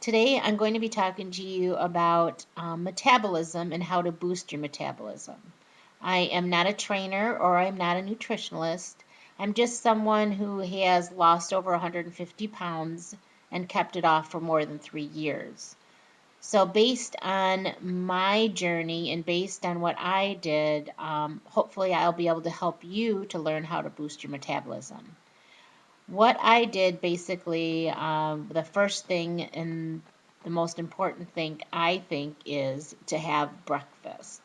Today I'm going to be talking to you about metabolism and how to boost your metabolism. I am not a trainer or I'm not a nutritionalist. I'm just someone who has lost over 150 pounds and kept it off for more than 3 years. So, based on my journey and based on what I did, hopefully I'll be able to help you to learn how to boost your metabolism. What I did basically, the first thing and the most important thing I think is to have breakfast.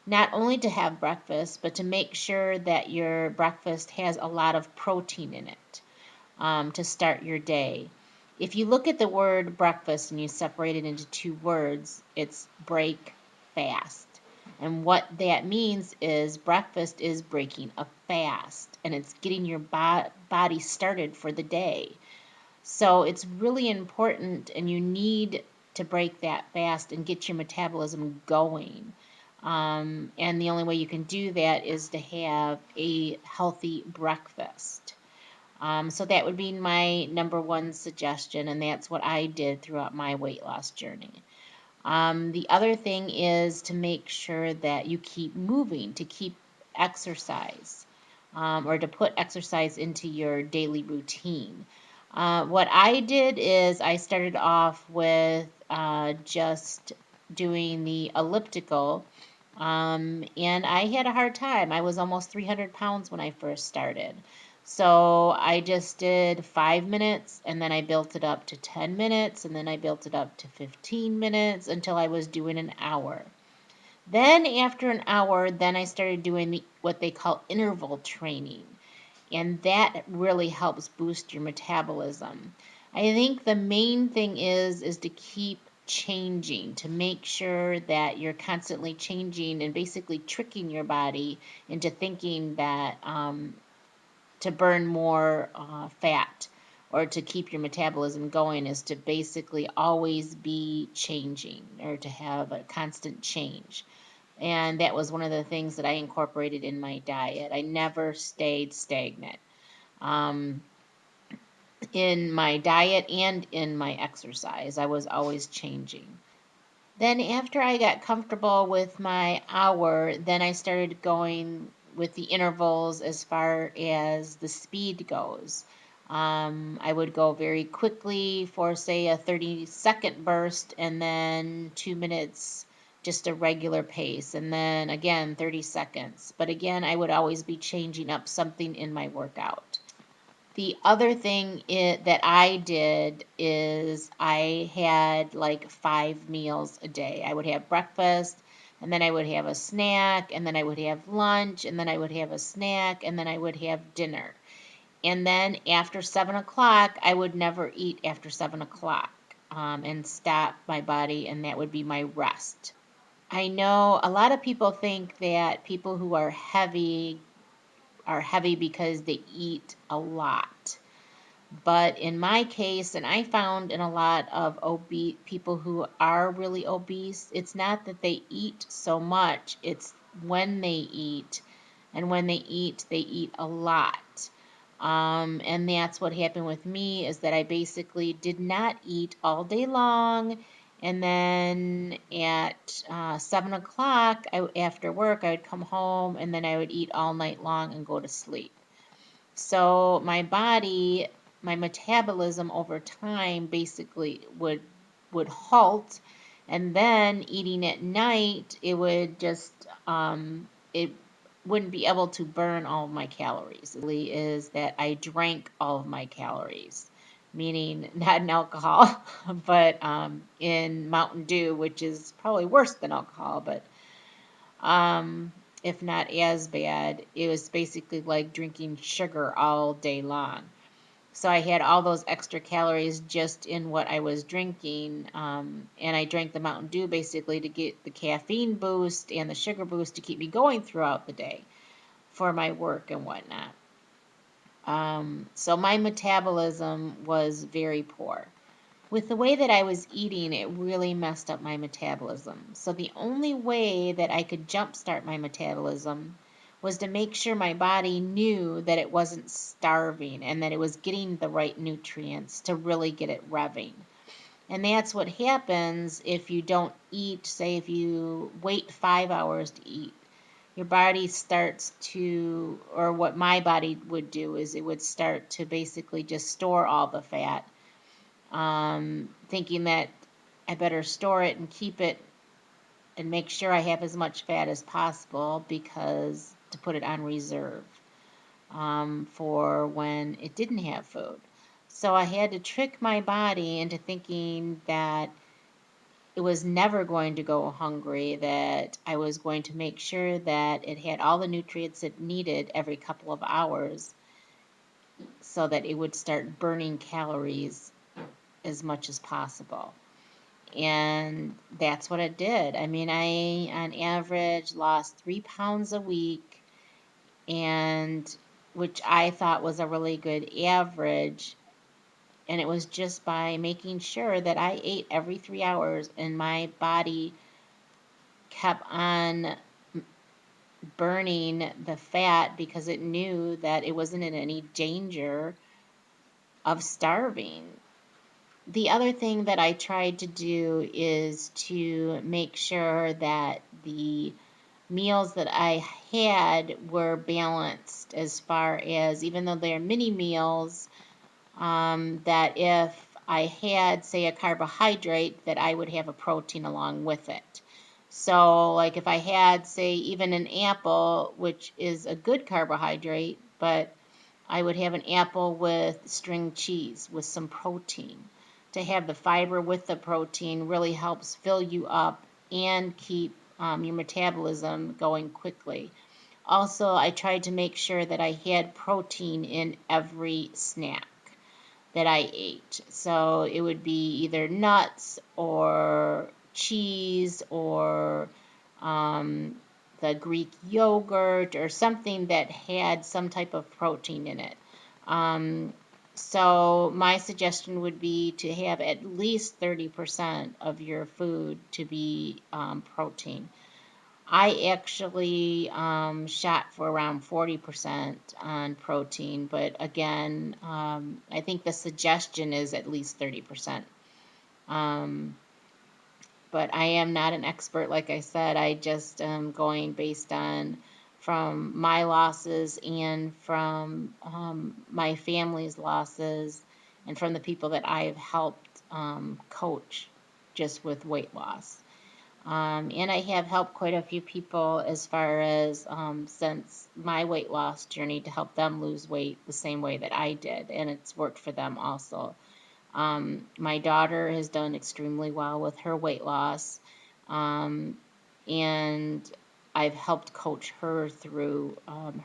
Not only to have breakfast, but to make sure that your breakfast has a lot of protein in it to start your day. If you look at the word breakfast and you separate it into two words, it's break fast. And what that means is breakfast is breaking a fast and it's getting your body started for the day. So it's really important and you need to break that fast and get your metabolism going. And the only way you can do that is to have a healthy breakfast. So that would be my number one suggestion, and that's what I did throughout my weight loss journey. The other thing is to make sure that you keep moving, to keep exercise, or to put exercise into your daily routine. What I did is I started off with just doing the elliptical, and I had a hard time. I was almost 300 pounds when I first started. So I just did 5 minutes and then I built it up to 10 minutes and then I built it up to 15 minutes until I was doing an hour. Then after an hour, then I started doing what they call interval training. And that really helps boost your metabolism. I think the main thing is to keep changing, to make sure that you're constantly changing and basically tricking your body into thinking that to burn more fat or to keep your metabolism going is to basically always be changing or to have a constant change. And that was one of the things that I incorporated in my diet. I never stayed stagnant um, in my diet and in my exercise. I was always changing. Then after I got comfortable with my hour, then I started going with the intervals as far as the speed goes. I would go very quickly for, say, a 30-second burst, and then 2 minutes, just a regular pace, and then again 30 seconds. But again, I would always be changing up something in my workout. The other thing that I did is I had like 5 meals a day. I would have breakfast, and then I would have a snack, and then I would have lunch, and then I would have a snack, and then I would have dinner. And then after 7 o'clock, I would never eat after 7 o'clock and stop my body, and that would be my rest. I know a lot of people think that people who are heavy because they eat a lot. But in my case, and I found in a lot of obese people who are really obese, it's not that they eat so much, it's when they eat. And when they eat a lot. And that's what happened with me is that I basically did not eat all day long. And then at 7 o'clock after work, I would come home and then I would eat all night long and go to sleep. So my body, my metabolism over time basically would halt, and then eating at night, it would just it wouldn't be able to burn all of my calories. It really is that I drank all of my calories, meaning not in alcohol, but in Mountain Dew, which is probably worse than alcohol, but if not as bad. It was basically like drinking sugar all day long. So I had all those extra calories just in what I was drinking, and I drank the Mountain Dew basically to get the caffeine boost and the sugar boost to keep me going throughout the day for my work and whatnot. So my metabolism was very poor. With the way that I was eating, it really messed up my metabolism. So the only way that I could jumpstart my metabolism was to make sure my body knew that it wasn't starving and that it was getting the right nutrients to really get it revving. And that's what happens if you don't eat, say if you wait 5 hours to eat. Your body starts to, or what my body would do is it would start to basically just store all the fat, thinking that I better store it and keep it and make sure I have as much fat as possible because to put it on reserve for when it didn't have food. So I had to trick my body into thinking that it was never going to go hungry, that I was going to make sure that it had all the nutrients it needed every couple of hours so that it would start burning calories as much as possible. And that's what it did. I mean, I on average lost 3 pounds a week, and which I thought was a really good average. And it was just by making sure that I ate every 3 hours and my body kept on burning the fat because it knew that it wasn't in any danger of starving. The other thing that I tried to do is to make sure that the meals that I had were balanced as far as, even though they're mini meals, that if I had, say, a carbohydrate, that I would have a protein along with it. So, like if I had, say, even an apple, which is a good carbohydrate, but I would have an apple with string cheese with some protein. To have the fiber with the protein really helps fill you up and keep your metabolism going quickly. Also, I tried to make sure that I had protein in every snack that I ate. So it would be either nuts or cheese or the Greek yogurt or something that had some type of protein in it. So my suggestion would be to have at least 30% of your food to be protein. I actually shot for around 40% on protein, but again, I think the suggestion is at least 30%. But I am not an expert, like I said. I just am going based on from my losses and from my family's losses and from the people that I've helped coach just with weight loss. And I have helped quite a few people as far as since my weight loss journey to help them lose weight the same way that I did, and it's worked for them also. My daughter has done extremely well with her weight loss, and I've helped coach her through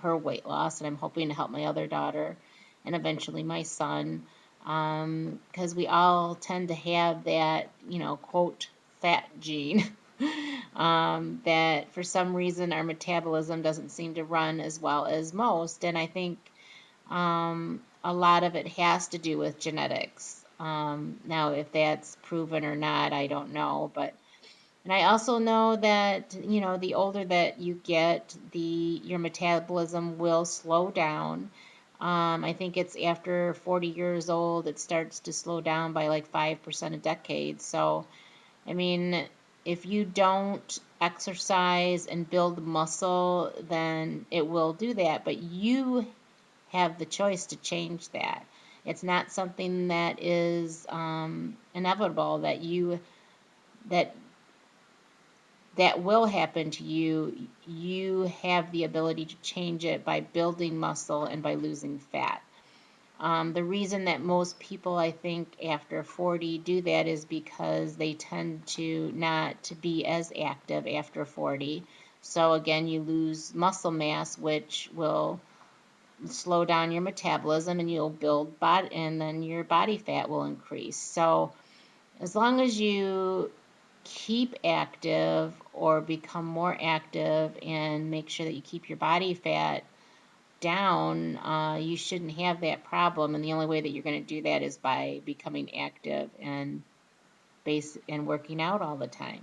her weight loss, and I'm hoping to help my other daughter and eventually my son, because we all tend to have that, quote, fat gene. That for some reason our metabolism doesn't seem to run as well as most, and I think a lot of it has to do with genetics. Now, if that's proven or not, I don't know, and I also know that the older that you get, your metabolism will slow down. I think it's after 40 years old it starts to slow down by like 5% a decade. So, I mean, if you don't exercise and build muscle, then it will do that. But you have the choice to change that. It's not something that is inevitable that that will happen to you. You have the ability to change it by building muscle and by losing fat. The reason that most people, I think, after 40 do that is because they tend to not to be as active after 40. So again, you lose muscle mass, which will slow down your metabolism, and you'll build body, and then your body fat will increase. So as long as you keep active or become more active and make sure that you keep your body fat down, you shouldn't have that problem. And the only way that you're going to do that is by becoming active and working out all the time.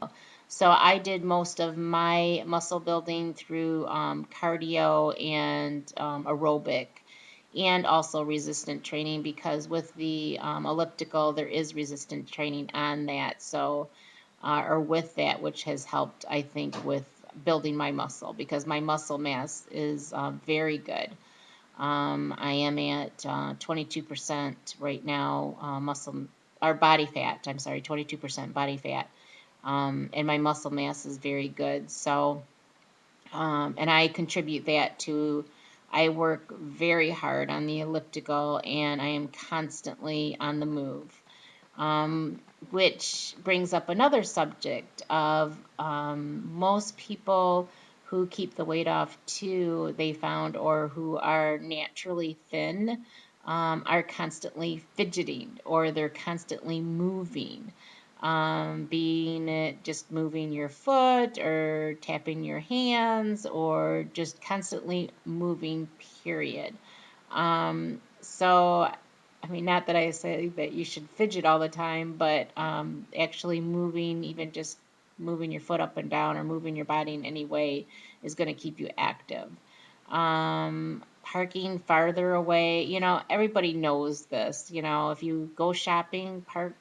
So I did most of my muscle building through cardio and aerobic. and also resistant training, because with the elliptical there is resistant training on that. So or with that, which has helped, I think, with building my muscle, because my muscle mass is very good. I am at 22% right now, muscle or body fat. I'm sorry, 22% body fat, and my muscle mass is very good. So, and I contribute that to. I work very hard on the elliptical, and I am constantly on the move, um, which brings up another subject of most people who keep the weight off too, they found, or who are naturally thin, are constantly fidgeting, or they're constantly moving. Being it just moving your foot or tapping your hands or just constantly moving, period. So, I mean, not that I say that you should fidget all the time, but actually moving, even just moving your foot up and down or moving your body in any way, is going to keep you active. Parking farther away, everybody knows this. If you go shopping, park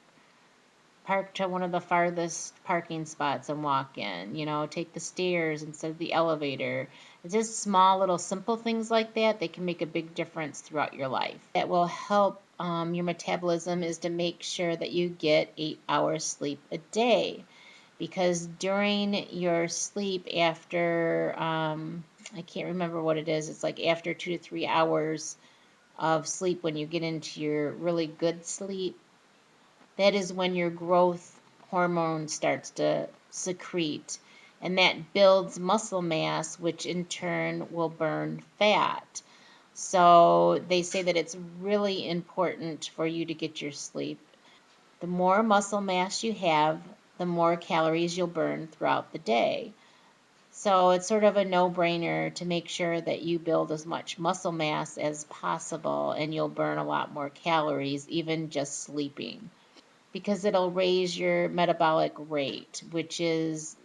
to one of the farthest parking spots and walk in. Take the stairs instead of the elevator. It's just small little simple things like that. They can make a big difference throughout your life. That will help your metabolism, is to make sure that you get 8 hours sleep a day, because during your sleep, after I can't remember what it is. It's like after 2 to 3 hours of sleep, when you get into your really good sleep, that is when your growth hormone starts to secrete, and that builds muscle mass, which in turn will burn fat. So they say that it's really important for you to get your sleep. The more muscle mass you have, the more calories you'll burn throughout the day. So it's sort of a no-brainer to make sure that you build as much muscle mass as possible, and you'll burn a lot more calories even just sleeping, because it'll raise your metabolic rate, which is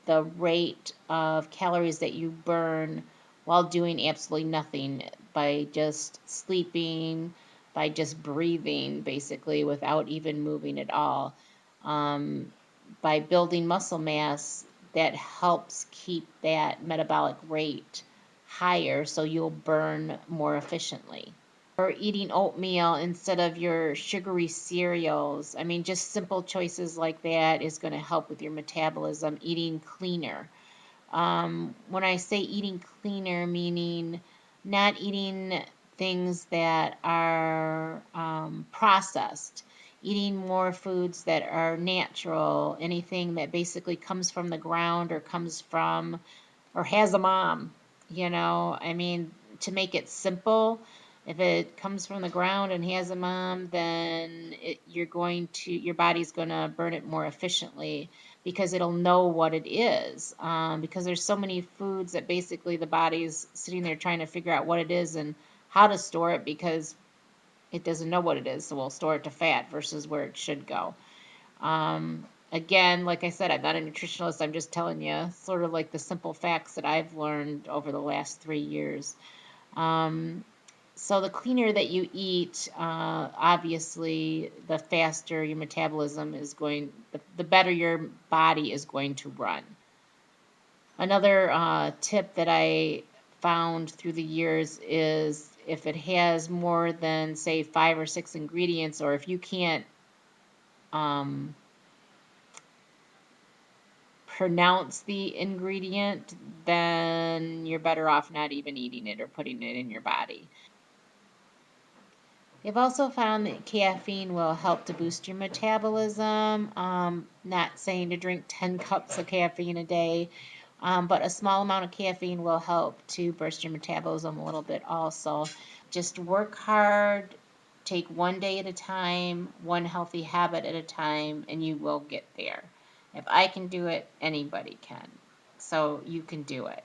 the rate of calories that you burn while doing absolutely nothing, by just sleeping, by just breathing, basically, without even moving at all. Um, by building muscle mass, that helps keep that metabolic rate higher, so you'll burn more efficiently. Or eating oatmeal instead of your sugary cereals. I mean, just simple choices like that is going to help with your metabolism. Eating cleaner. When I say eating cleaner, meaning not eating things that are processed, eating more foods that are natural, anything that basically comes from the ground or comes from or has a mom. I mean, to make it simple, if it comes from the ground and has a mom, then your body's going to burn it more efficiently, because it'll know what it is. Because there's so many foods that basically the body's sitting there trying to figure out what it is and how to store it, because it doesn't know what it is. So we'll store it to fat versus where it should go. Again, like I said, I'm not a nutritionalist. I'm just telling you sort of like the simple facts that I've learned over the last 3 years. So the cleaner that you eat, obviously, the faster your metabolism is going, the better your body is going to run. Another tip that I found through the years is, if it has more than, say, 5 or 6 ingredients, or if you can't pronounce the ingredient, then you're better off not even eating it or putting it in your body. They've also found that caffeine will help to boost your metabolism. Not saying to drink 10 cups of caffeine a day, but a small amount of caffeine will help to burst your metabolism a little bit also. Just work hard, take one day at a time, one healthy habit at a time, and you will get there. If I can do it, anybody can. So you can do it.